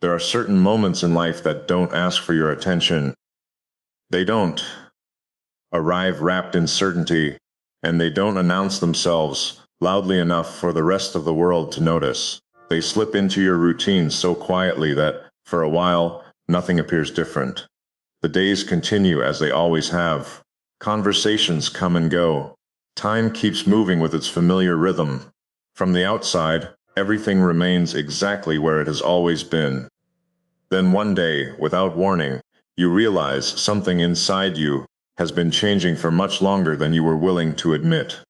There are certain moments in life that don't ask for your attention. They don't arrive wrapped in certainty, and they don't announce themselves loudly enough for the rest of the world to notice. They slip into your routine so quietly that, for a while, nothing appears different. The days continue as they always have. Conversations come and go. Time keeps moving with its familiar rhythm. From the outside, everything remains exactly where it has always been. Then one day, without warning, you realize something inside you has been changing for much longer than you were willing to admit.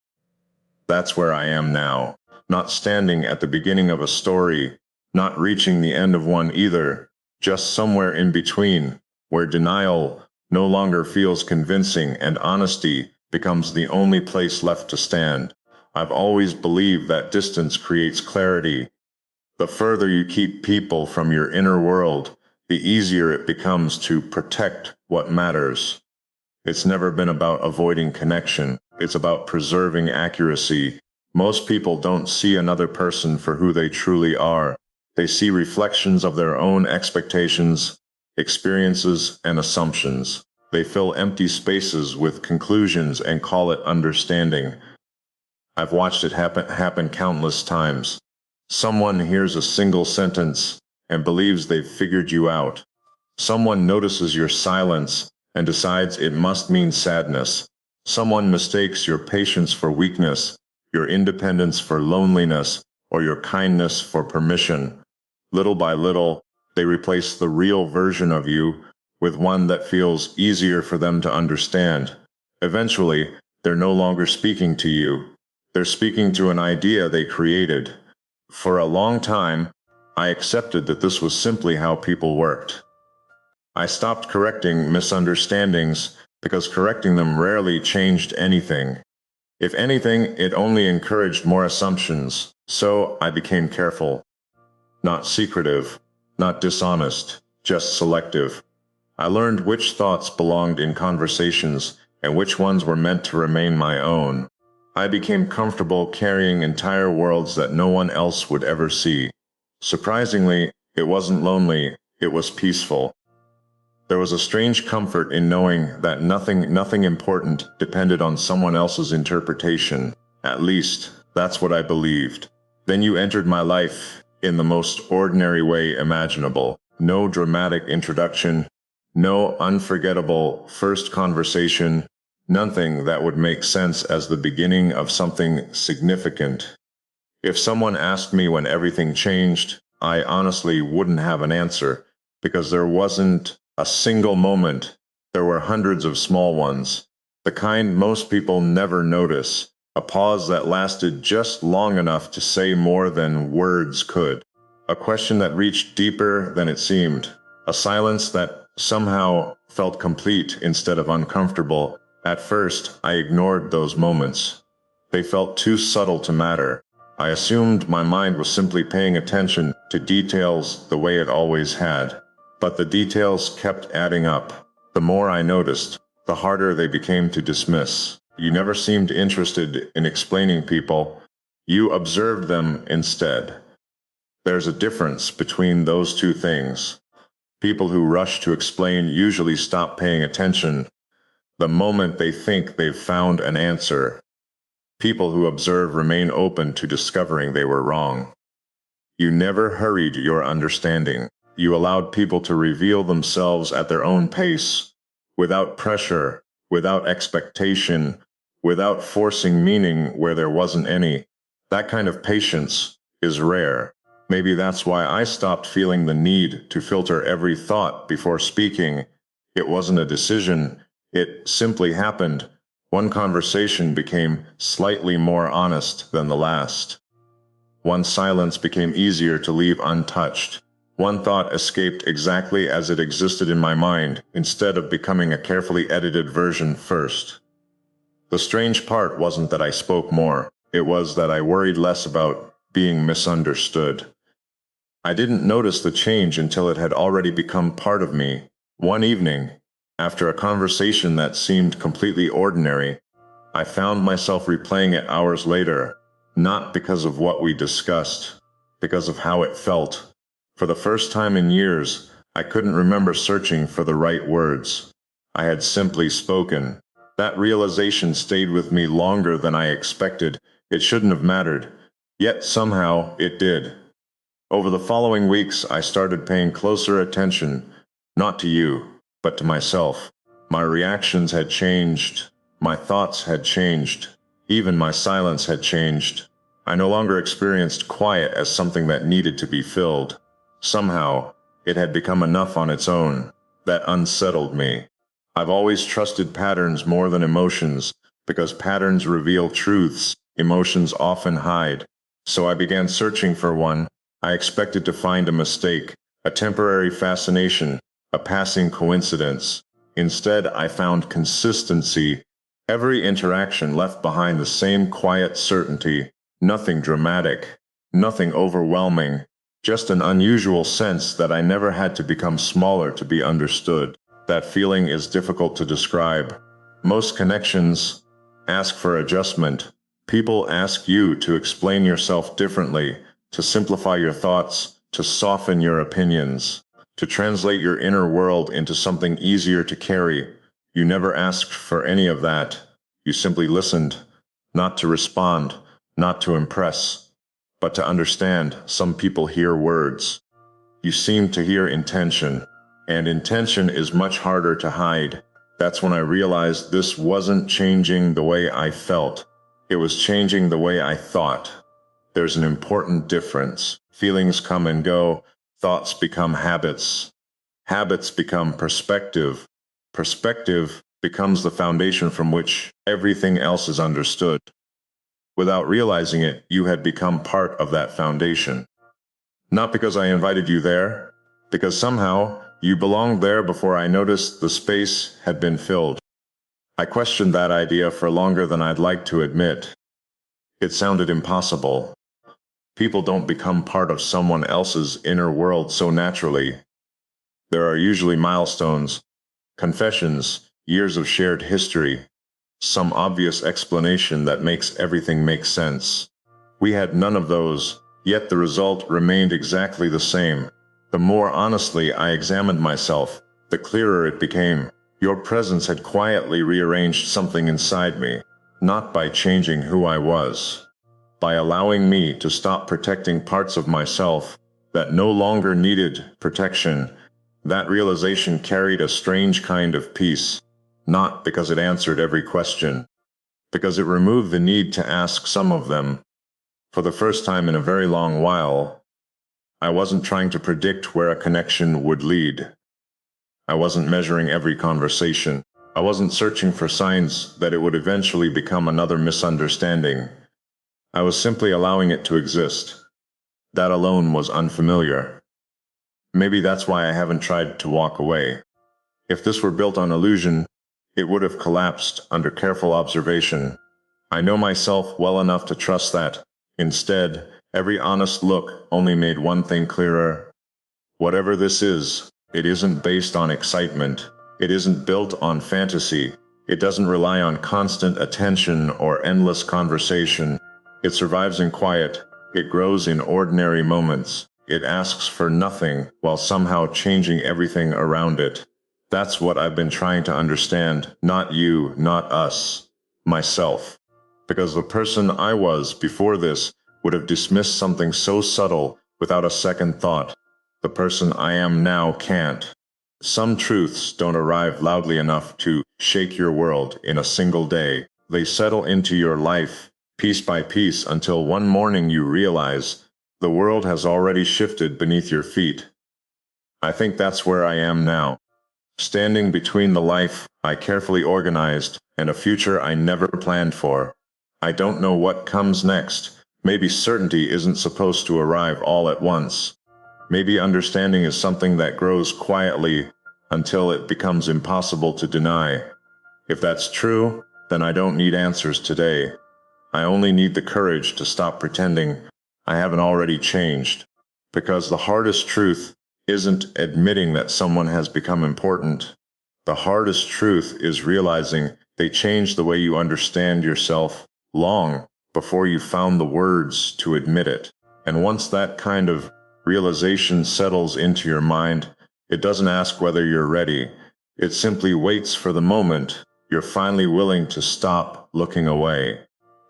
That's where I am now, not standing at the beginning of a story, not reaching the end of one either, just somewhere in between, where denial no longer feels convincing and honesty becomes the only place left to stand. I've always believed that distance creates clarity. The further you keep people from your inner world, the easier it becomes to protect what matters. It's never been about avoiding connection. It's about preserving accuracy. Most people don't see another person for who they truly are. They see reflections of their own expectations, experiences, and assumptions. They fill empty spaces with conclusions and call it understanding. I've watched it happen countless times. Someone hears a single sentence and believes they've figured you out. Someone notices your silence and decides it must mean sadness. Someone mistakes your patience for weakness, your independence for loneliness, or your kindness for permission. Little by little, they replace the real version of you with one that feels easier for them to understand. Eventually, they're no longer speaking to you. They're speaking to an idea they created. For a long time, I accepted that this was simply how people worked. I stopped correcting misunderstandings because correcting them rarely changed anything. If anything, it only encouraged more assumptions, so I became careful. Not secretive, not dishonest, just selective. I learned which thoughts belonged in conversations and which ones were meant to remain my own. I became comfortable carrying entire worlds that no one else would ever see. Surprisingly, it wasn't lonely, it was peaceful. There was a strange comfort in knowing that nothing important depended on someone else's interpretation. At least, that's what I believed. Then you entered my life in the most ordinary way imaginable. No dramatic introduction, no unforgettable first conversation, nothing that would make sense as the beginning of something significant. If someone asked me when everything changed, I honestly wouldn't have an answer, because there wasn't a single moment. There were hundreds of small ones, the kind most people never notice, a pause that lasted just long enough to say more than words could, a question that reached deeper than it seemed, a silence that somehow felt complete instead of uncomfortable. At first, I ignored those moments. They felt too subtle to matter. I assumed my mind was simply paying attention to details the way it always had. But the details kept adding up. The more I noticed, the harder they became to dismiss. You never seemed interested in explaining people. You observed them instead. There's a difference between those two things. People who rush to explain usually stop paying attention the moment they think they've found an answer. People who observe remain open to discovering they were wrong. You never hurried your understanding. You allowed people to reveal themselves at their own pace, without pressure, without expectation, without forcing meaning where there wasn't any. That kind of patience is rare. Maybe that's why I stopped feeling the need to filter every thought before speaking. It wasn't a decision, it simply happened. One conversation became slightly more honest than the last. One silence became easier to leave untouched. One thought escaped exactly as it existed in my mind, instead of becoming a carefully edited version first. The strange part wasn't that I spoke more, it was that I worried less about being misunderstood. I didn't notice the change until it had already become part of me. One evening, after a conversation that seemed completely ordinary, I found myself replaying it hours later, not because of what we discussed, because of how it felt. For the first time in years, I couldn't remember searching for the right words. I had simply spoken. That realization stayed with me longer than I expected. It shouldn't have mattered. Yet somehow it did. Over the following weeks, I started paying closer attention, not to you, but to myself. My reactions had changed. My thoughts had changed. Even my silence had changed. I no longer experienced quiet as something that needed to be filled. Somehow, it had become enough on its own. That unsettled me. I've always trusted patterns more than emotions, because patterns reveal truths emotions often hide. So I began searching for one. I expected to find a mistake, a temporary fascination, a passing coincidence. Instead, I found consistency. Every interaction left behind the same quiet certainty, nothing dramatic, nothing overwhelming, just an unusual sense that I never had to become smaller to be understood. That feeling is difficult to describe. Most connections ask for adjustment. People ask you to explain yourself differently, to simplify your thoughts, to soften your opinions, to translate your inner world into something easier to carry. You never asked for any of that. You simply listened, not to respond, not to impress, but to understand. Some people hear words. You seem to hear intention, and intention is much harder to hide. That's when I realized this wasn't changing the way I felt. It was changing the way I thought. There's an important difference. Feelings come and go, thoughts become habits. Habits become perspective. Perspective becomes the foundation from which everything else is understood. Without realizing it, you had become part of that foundation. Not because I invited you there, because somehow you belonged there before I noticed the space had been filled. I questioned that idea for longer than I'd like to admit. It sounded impossible. People don't become part of someone else's inner world so naturally. There are usually milestones, confessions, years of shared history, some obvious explanation that makes everything make sense. We had none of those, yet the result remained exactly the same. The more honestly I examined myself, the clearer it became. Your presence had quietly rearranged something inside me, not by changing who I was, by allowing me to stop protecting parts of myself that no longer needed protection. That realization carried a strange kind of peace, not because it answered every question, because it removed the need to ask some of them. For the first time in a very long while, I wasn't trying to predict where a connection would lead. I wasn't measuring every conversation. I wasn't searching for signs that it would eventually become another misunderstanding. I was simply allowing it to exist. That alone was unfamiliar. Maybe that's why I haven't tried to walk away. If this were built on illusion, it would have collapsed under careful observation. I know myself well enough to trust that. Instead, every honest look only made one thing clearer. Whatever this is, it isn't based on excitement. It isn't built on fantasy. It doesn't rely on constant attention or endless conversation. It survives in quiet. It grows in ordinary moments. It asks for nothing while somehow changing everything around it. That's what I've been trying to understand. Not you, not us. Myself. Because the person I was before this would have dismissed something so subtle without a second thought. The person I am now can't. Some truths don't arrive loudly enough to shake your world in a single day. They settle into your life, piece by piece, until one morning you realize the world has already shifted beneath your feet. I think that's where I am now. Standing between the life I carefully organized and a future I never planned for. I don't know what comes next. Maybe certainty isn't supposed to arrive all at once. Maybe understanding is something that grows quietly until it becomes impossible to deny. If that's true, then I don't need answers today. I only need the courage to stop pretending I haven't already changed. Because the hardest truth isn't admitting that someone has become important. The hardest truth is realizing they changed the way you understand yourself long before you found the words to admit it. And once that kind of Realization settles into your mind. It doesn't ask whether you're ready. It simply waits for the moment you're finally willing to stop looking away.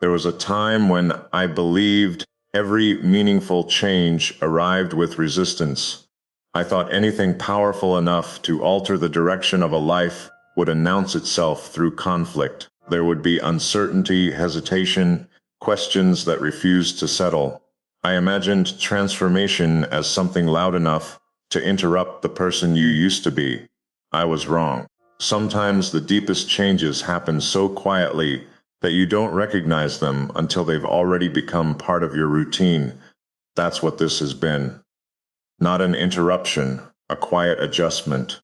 There was a time when I believed every meaningful change arrived with resistance. I thought anything powerful enough to alter the direction of a life would announce itself through conflict. There would be uncertainty, hesitation, questions that refused to settle. I imagined transformation as something loud enough to interrupt the person you used to be. I was wrong. Sometimes the deepest changes happen so quietly that you don't recognize them until they've already become part of your routine. That's what this has been. Not an interruption, a quiet adjustment.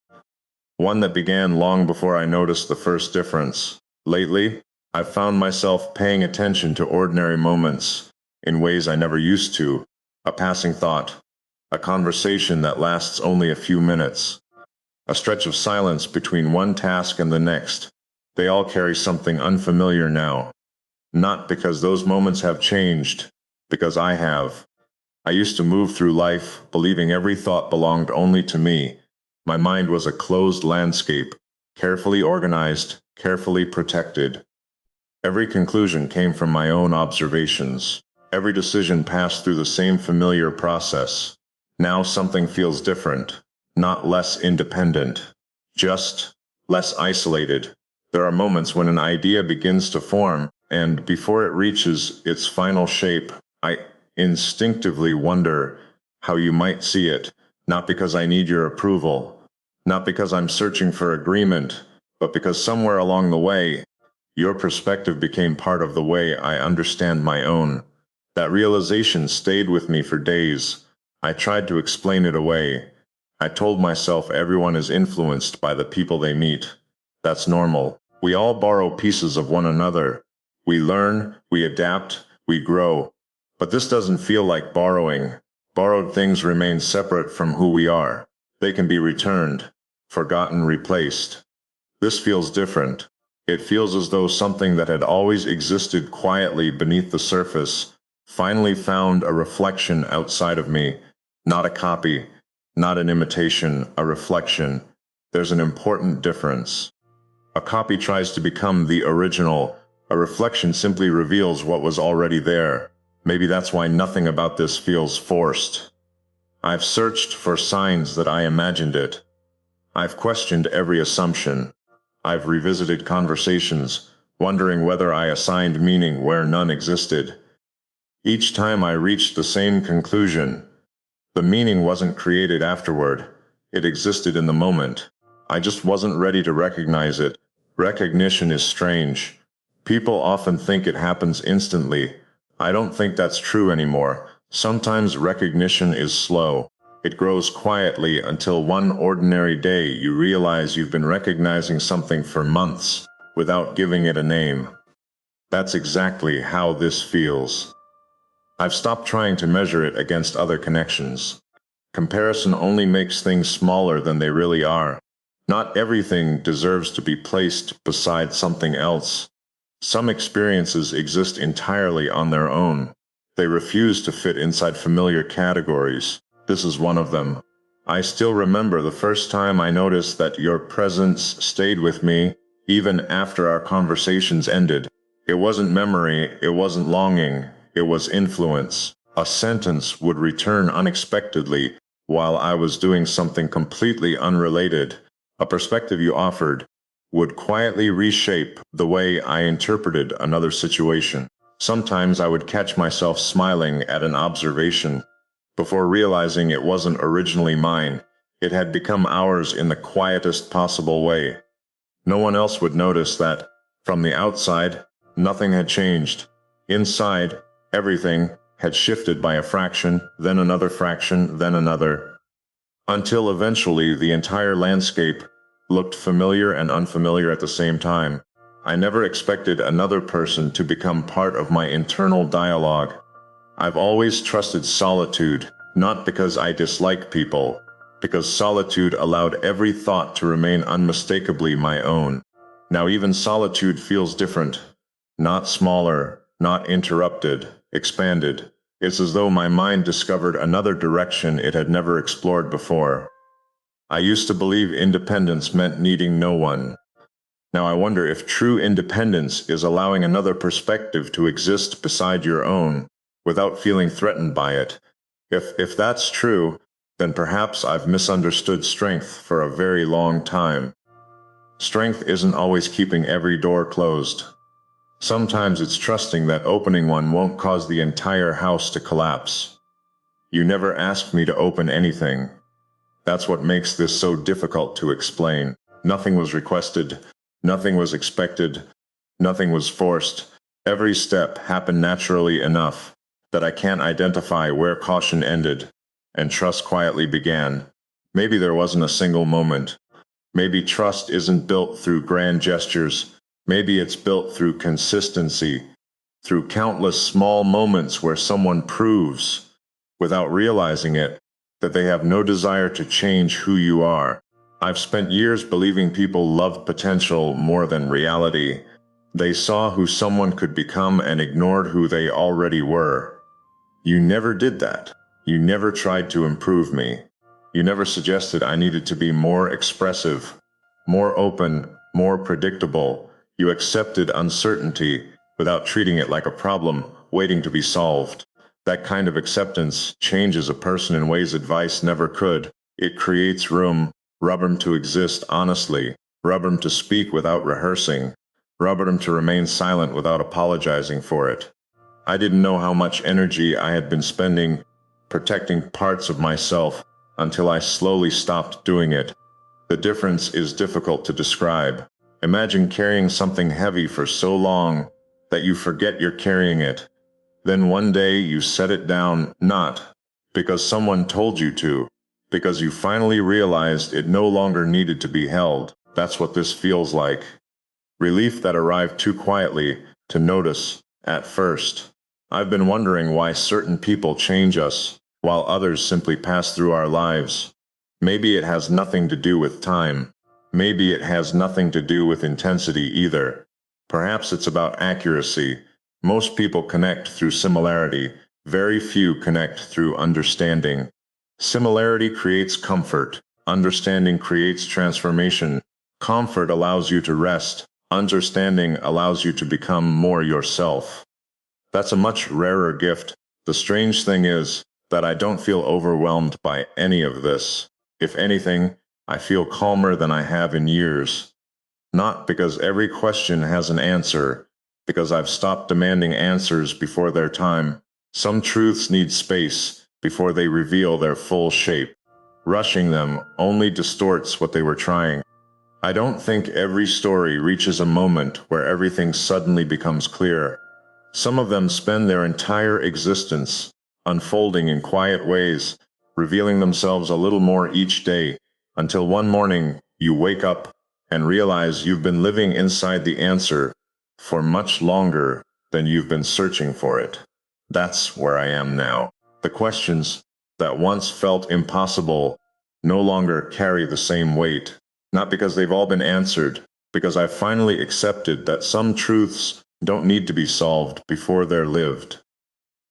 One that began long before I noticed the first difference. Lately, I've found myself paying attention to ordinary moments in ways I never used to. A passing thought, a conversation that lasts only a few minutes, a stretch of silence between one task and the next. They all carry something unfamiliar now. Not because those moments have changed, because I have. I used to move through life believing every thought belonged only to me. My mind was a closed landscape, carefully organized, carefully protected. Every conclusion came from my own observations. Every decision passed through the same familiar process. Now something feels different, not less independent, just less isolated. There are moments when an idea begins to form, and before it reaches its final shape, I instinctively wonder how you might see it, not because I need your approval, not because I'm searching for agreement, but because somewhere along the way, your perspective became part of the way I understand my own. That realization stayed with me for days. I tried to explain it away. I told myself everyone is influenced by the people they meet. That's normal. We all borrow pieces of one another. We learn, we adapt, we grow. But this doesn't feel like borrowing. Borrowed things remain separate from who we are. They can be returned, forgotten, replaced. This feels different. It feels as though something that had always existed quietly beneath the surface finally found a reflection outside of me. Not a copy, not an imitation, a reflection. There's an important difference. A copy tries to become the original. A reflection simply reveals what was already there. Maybe that's why nothing about this feels forced. I've searched for signs that I imagined it. I've questioned every assumption. I've revisited conversations, wondering whether I assigned meaning where none existed. Each time I reached the same conclusion. The meaning wasn't created afterward. It existed in the moment. I just wasn't ready to recognize it. Recognition is strange. People often think it happens instantly. I don't think that's true anymore. Sometimes recognition is slow. It grows quietly until one ordinary day you realize you've been recognizing something for months without giving it a name. That's exactly how this feels. I've stopped trying to measure it against other connections. Comparison only makes things smaller than they really are. Not everything deserves to be placed beside something else. Some experiences exist entirely on their own. They refuse to fit inside familiar categories. This is one of them. I still remember the first time I noticed that your presence stayed with me, even after our conversations ended. It wasn't memory, it wasn't longing, it was influence. A sentence would return unexpectedly while I was doing something completely unrelated. A perspective you offered would quietly reshape the way I interpreted another situation. Sometimes I would catch myself smiling at an observation before realizing it wasn't originally mine. It had become ours in the quietest possible way. No one else would notice that. From the outside, nothing had changed. Inside, everything had shifted by a fraction, then another fraction, then another, until eventually the entire landscape looked familiar and unfamiliar at the same time. I never expected another person to become part of my internal dialogue. I've always trusted solitude, not because I dislike people, because solitude allowed every thought to remain unmistakably my own. Now even solitude feels different. Not smaller, not interrupted, expanded. It's as though my mind discovered another direction it had never explored before. I used to believe independence meant needing no one. Now I wonder if true independence is allowing another perspective to exist beside your own, without feeling threatened by it. If that's true, then perhaps I've misunderstood strength for a very long time. Strength isn't always keeping every door closed. Sometimes it's trusting that opening one won't cause the entire house to collapse. You never asked me to open anything. That's what makes this so difficult to explain. Nothing was requested, nothing was expected, nothing was forced. Every step happened naturally enough that I can't identify where caution ended and trust quietly began. Maybe there wasn't a single moment. Maybe trust isn't built through grand gestures. Maybe it's built through consistency, through countless small moments where someone proves, without realizing it, that they have no desire to change who you are. I've spent years believing people loved potential more than reality. They saw who someone could become and ignored who they already were. You never did that. You never tried to improve me. You never suggested I needed to be more expressive, more open, more predictable. You accepted uncertainty without treating it like a problem waiting to be solved. That kind of acceptance changes a person in ways advice never could. It creates room to exist honestly, room to speak without rehearsing, room to remain silent without apologizing for it. I didn't know how much energy I had been spending protecting parts of myself until I slowly stopped doing it. The difference is difficult to describe. Imagine carrying something heavy for so long that you forget you're carrying it. Then one day you set it down, not because someone told you to, because you finally realized it no longer needed to be held. That's what this feels like. Relief that arrived too quietly to notice at first. I've been wondering why certain people change us, while others simply pass through our lives. Maybe it has nothing to do with time. Maybe it has nothing to do with intensity either. Perhaps it's about accuracy. Most people connect through similarity. Very few connect through understanding. Similarity creates comfort. Understanding creates transformation. Comfort allows you to rest. Understanding allows you to become more yourself. That's a much rarer gift. The strange thing is that I don't feel overwhelmed by any of this. If anything, I feel calmer than I have in years. Not because every question has an answer, because I've stopped demanding answers before their time. Some truths need space before they reveal their full shape. Rushing them only distorts what they were trying. I don't think every story reaches a moment where everything suddenly becomes clear. Some of them spend their entire existence unfolding in quiet ways, revealing themselves a little more each day, until one morning you wake up and realize you've been living inside the answer for much longer than you've been searching for it. That's where I am now. The questions that once felt impossible no longer carry the same weight. Not because they've all been answered, because I've finally accepted that some truths don't need to be solved before they're lived.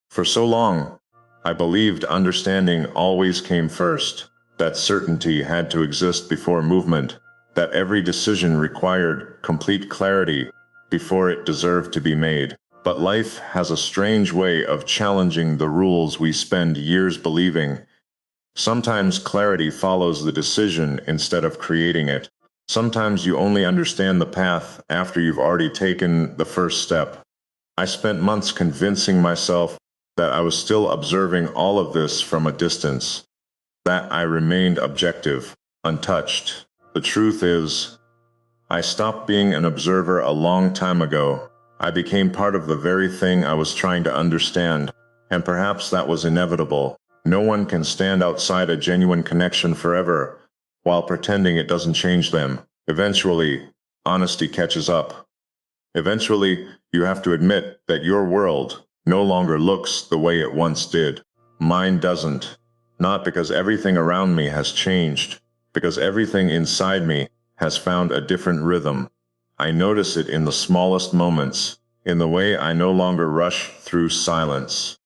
For so long, I believed understanding always came first, that certainty had to exist before movement, that every decision required complete clarity before it deserved to be made. But life has a strange way of challenging the rules we spend years believing. Sometimes clarity follows the decision instead of creating it. Sometimes you only understand the path after you've already taken the first step. I spent months convincing myself that I was still observing all of this from a distance, that I remained objective, untouched. The truth is, I stopped being an observer a long time ago. I became part of the very thing I was trying to understand, and perhaps that was inevitable. No one can stand outside a genuine connection forever, while pretending it doesn't change them. Eventually, honesty catches up. Eventually, you have to admit that your world no longer looks the way it once did. Mine doesn't. Not because everything around me has changed, because everything inside me has found a different rhythm. I notice it in the smallest moments, in the way I no longer rush through silence.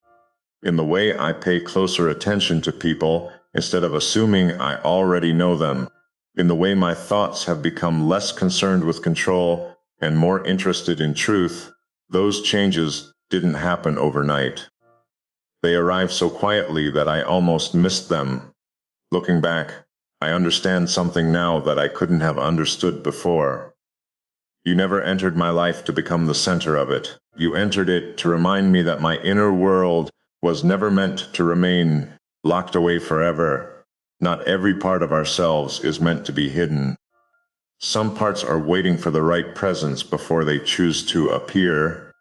in the way I pay closer attention to people instead of assuming I already know them, in the way my thoughts have become less concerned with control and more interested in truth. Those changes didn't happen overnight. They arrived so quietly that I almost missed them. Looking back, I understand something now that I couldn't have understood before. You never entered my life to become the center of it. You entered it to remind me that my inner world was never meant to remain locked away forever. Not every part of ourselves is meant to be hidden. Some parts are waiting for the right presence before they choose to appear.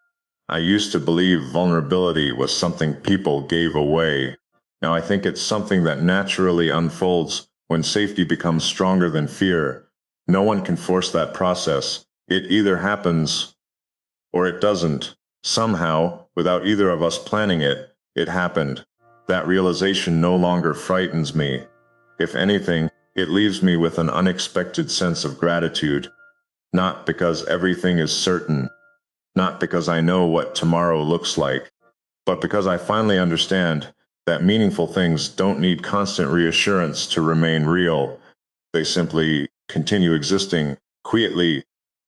I used to believe vulnerability was something people gave away. Now I think it's something that naturally unfolds when safety becomes stronger than fear. No one can force that process. It either happens or it doesn't. Somehow, without either of us planning it, it happened. That realization no longer frightens me. If anything, it leaves me with an unexpected sense of gratitude. Not because everything is certain, not because I know what tomorrow looks like, but because I finally understand that meaningful things don't need constant reassurance to remain real. They simply continue existing, quietly,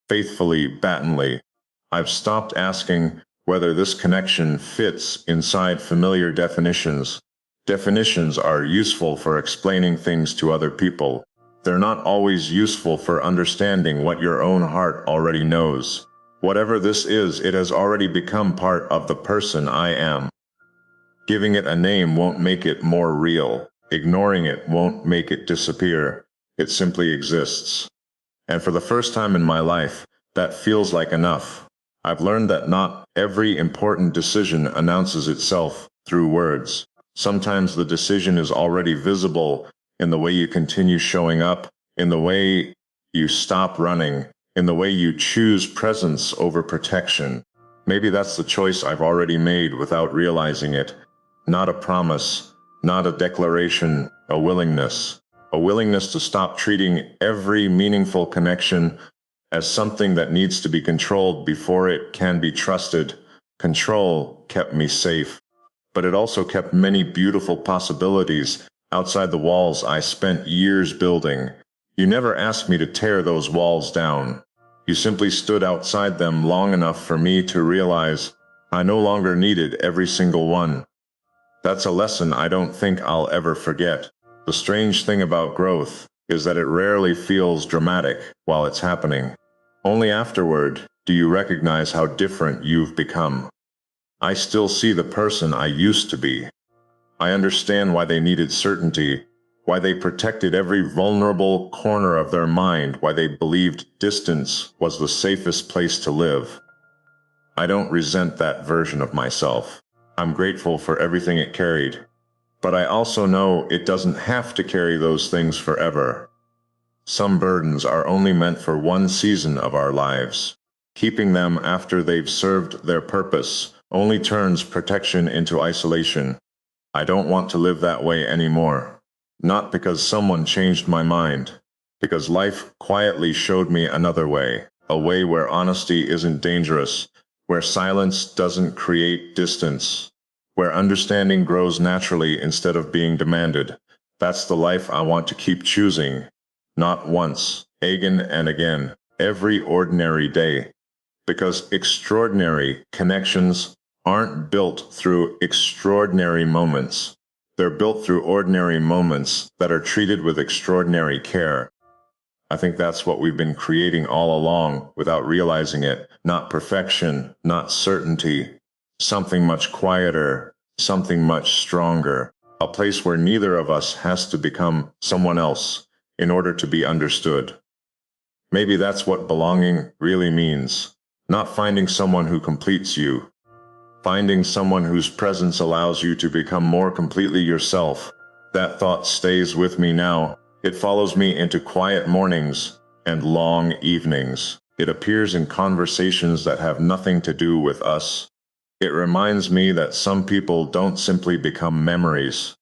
faithfully, batonly. I've stopped asking whether this connection fits inside familiar definitions. Definitions are useful for explaining things to other people. They're not always useful for understanding what your own heart already knows. Whatever this is, it has already become part of the person I am. Giving it a name won't make it more real. Ignoring it won't make it disappear. It simply exists. And for the first time in my life, that feels like enough. I've learned that not every important decision announces itself through words. Sometimes the decision is already visible in the way you continue showing up, in the way you stop running, in the way you choose presence over protection. Maybe that's the choice I've already made without realizing it. Not a promise, not a declaration, a willingness. A willingness to stop treating every meaningful connection as something that needs to be controlled before it can be trusted. Control kept me safe, but it also kept many beautiful possibilities outside the walls I spent years building. You never asked me to tear those walls down. You simply stood outside them long enough for me to realize I no longer needed every single one. That's a lesson I don't think I'll ever forget. The strange thing about growth is that it rarely feels dramatic while it's happening. Only afterward do you recognize how different you've become. I still see the person I used to be. I understand why they needed certainty, why they protected every vulnerable corner of their mind, why they believed distance was the safest place to live. I don't resent that version of myself. I'm grateful for everything it carried. But I also know it doesn't have to carry those things forever. Some burdens are only meant for one season of our lives. Keeping them after they've served their purpose only turns protection into isolation. I don't want to live that way anymore. Not because someone changed my mind, because life quietly showed me another way, a way where honesty isn't dangerous, where silence doesn't create distance, where understanding grows naturally instead of being demanded. That's the life I want to keep choosing. Not once, again and again, every ordinary day. Because extraordinary connections aren't built through extraordinary moments. They're built through ordinary moments that are treated with extraordinary care. I think that's what we've been creating all along without realizing it. Not perfection, not certainty. Something much quieter, something much stronger. A place where neither of us has to become someone else in order to be understood. Maybe that's what belonging really means. Not finding someone who completes you. Finding someone whose presence allows you to become more completely yourself. That thought stays with me now. It follows me into quiet mornings and long evenings. It appears in conversations that have nothing to do with us. It reminds me that some people don't simply become memories.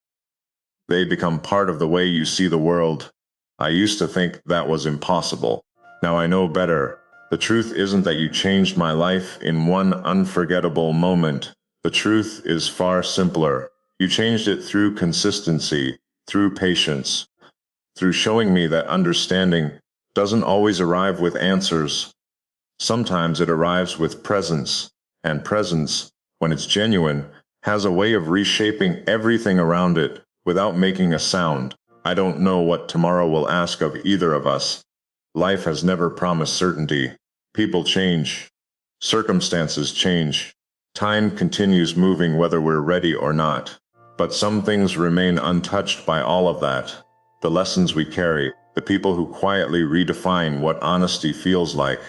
They become part of the way you see the world. I used to think that was impossible. Now I know better. The truth isn't that you changed my life in one unforgettable moment. The truth is far simpler. You changed it through consistency, through patience, through showing me that understanding doesn't always arrive with answers. Sometimes it arrives with presence, and presence, when it's genuine, has a way of reshaping everything around it without making a sound. I don't know what tomorrow will ask of either of us. Life has never promised certainty. People change. Circumstances change. Time continues moving whether we're ready or not. But some things remain untouched by all of that. The lessons we carry, the people who quietly redefine what honesty feels like,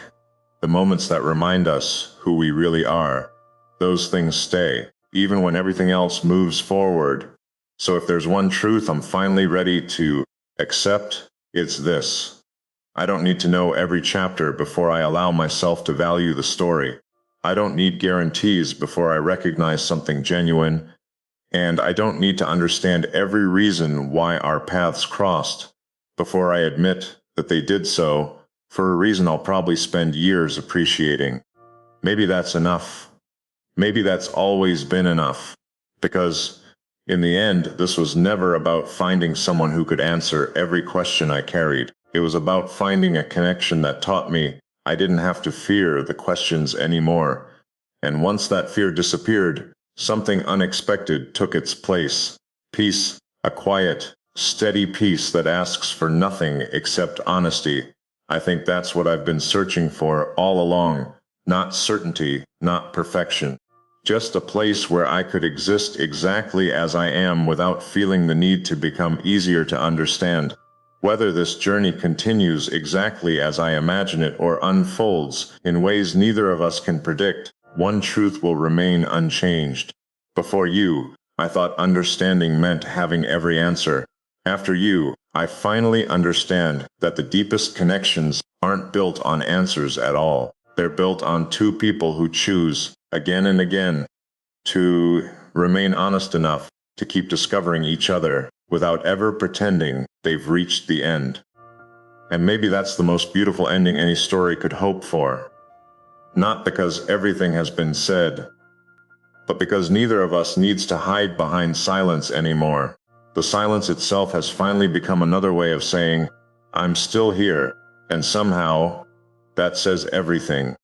the moments that remind us who we really are. Those things stay, even when everything else moves forward. So if there's one truth I'm finally ready to accept, it's this. I don't need to know every chapter before I allow myself to value the story. I don't need guarantees before I recognize something genuine, and I don't need to understand every reason why our paths crossed before I admit that they did so for a reason I'll probably spend years appreciating. Maybe that's enough. Maybe that's always been enough. Because, in the end, this was never about finding someone who could answer every question I carried. It was about finding a connection that taught me I didn't have to fear the questions anymore. And once that fear disappeared, something unexpected took its place. Peace, a quiet, steady peace that asks for nothing except honesty. I think that's what I've been searching for all along. Not certainty, not perfection. Just a place where I could exist exactly as I am without feeling the need to become easier to understand. Whether this journey continues exactly as I imagine it or unfolds in ways neither of us can predict, one truth will remain unchanged. Before you, I thought understanding meant having every answer. After you, I finally understand that the deepest connections aren't built on answers at all. They're built on two people who choose, again and again, to remain honest enough to keep discovering each other without ever pretending they've reached the end. And maybe that's the most beautiful ending any story could hope for. Not because everything has been said, but because neither of us needs to hide behind silence anymore. The silence itself has finally become another way of saying, I'm still here, and somehow, that says everything.